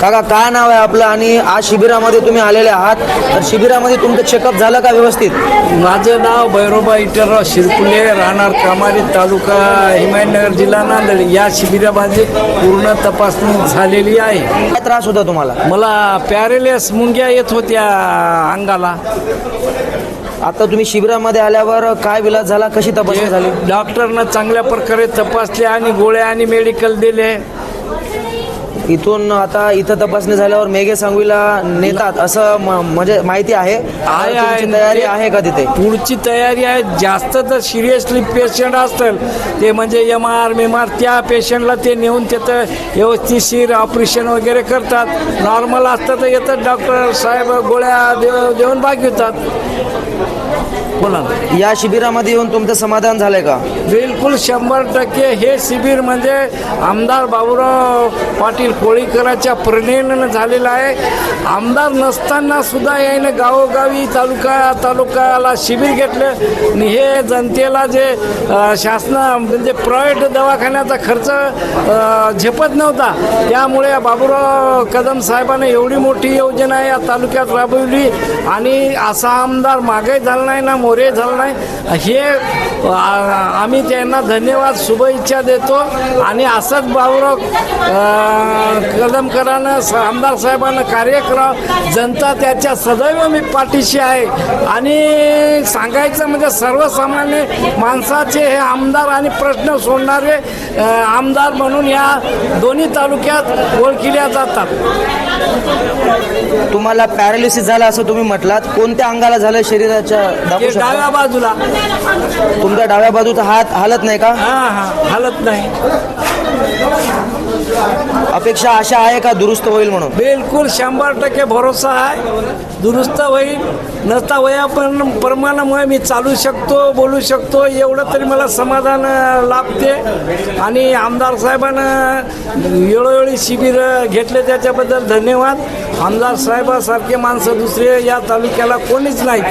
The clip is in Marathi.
काका काय नाव आहे आपलं आणि आज शिबिरामध्ये तुम्ही आलेले आहात, तर शिबिरामध्ये तुमचं चेकअप झालं का व्यवस्थित? माझं नाव भैरोबा इटरराव शिरकुले, राहणार कामारी, तालुका हिमायतनगर, जिल्हा नांदेड. या शिबिरामध्ये पूर्ण तपासणी झालेली आहे. काय त्रास होता तुम्हाला? मला पॅरेलिस मुंग्या येत होत्या अंगाला. आता तुम्ही शिबिरामध्ये आल्यावर काय विलाज झाला, कशी तपासणी झाली? डॉक्टरनं चांगल्या प्रकारे तपासले आणि गोळ्या आणि मेडिकल दिले. इथून आता इथं तपासणी झाल्यावर मेघे सांगवीला नेतात असं म्हणजे माहिती आहे. तुमची तयारी आहे का तिथे? पुढची तयारी आहे. जास्त तर सिरियसली पेशंट असतील ते म्हणजे MR त्या पेशंटला ते नेऊन तिथं व्यवस्थितशीर ऑपरेशन वगैरे करतात. नॉर्मल असतं तर येतात डॉक्टर साहेब, गोळ्या देऊन भागवतात. बोला ना. या शिबिरामध्ये येऊन तुमचं समाधान झालंय का? बिलकुल 100%. हे शिबिर म्हणजे आमदार बाबूराव पाटील कोळीकरांच्या प्रेरणेनं झालेलं आहे. आमदार नसताना सुद्धा याने गावोगावी तालुक्याला शिबिर घेतले आणि हे जनतेला जे शासना म्हणजे प्रायव्हेट दवाखान्याचा खर्च झेपत नव्हता, त्यामुळे बाबूराव कदम साहेबांनी एवढी मोठी योजना या तालुक्यात राबवली आणि असा आमदार मागे झाला नाही ना मोरे झाला नाही. हे आम्ही त्यांना धन्यवाद शुभेच्छा देतो आणि असंच बाबूराव कदमकरांनं आमदार साहेबांना कार्य करावं. जनता त्याच्या सदैव मी पाठीशी आहे आणि सांगायचं म्हणजे सर्वसामान्य माणसाचे हे आमदार आणि प्रश्न सोडणारे आमदार म्हणून या दोन्ही तालुक्यात ओळखल्या जातात. तुम्हाला पॅरालिसिस झाला असं तुम्ही म्हटलात, कोणत्या अंगाला झालं शरीराच्या? डाव्या बाजूला. तुमच्या डाव्या बाजूचा हात हालत नाही का? हालत नाही. अपेक्षा आशा आहे का दुरुस्त होईल म्हणून? बिलकुल 100% भरोसा आहे. दुरुस्त होईल. नसता वया पण प्रमाणामुळे मी चालू शकतो, बोलू शकतो, एवढं तरी मला समाधान लाभते. आणि आमदार साहेबांना वेळोवेळी शिबिर घेतले त्याच्याबद्दल धन्यवाद. आमदार साहेबासारखे माणसं दुसरे या तालुक्याला कोणीच नाही.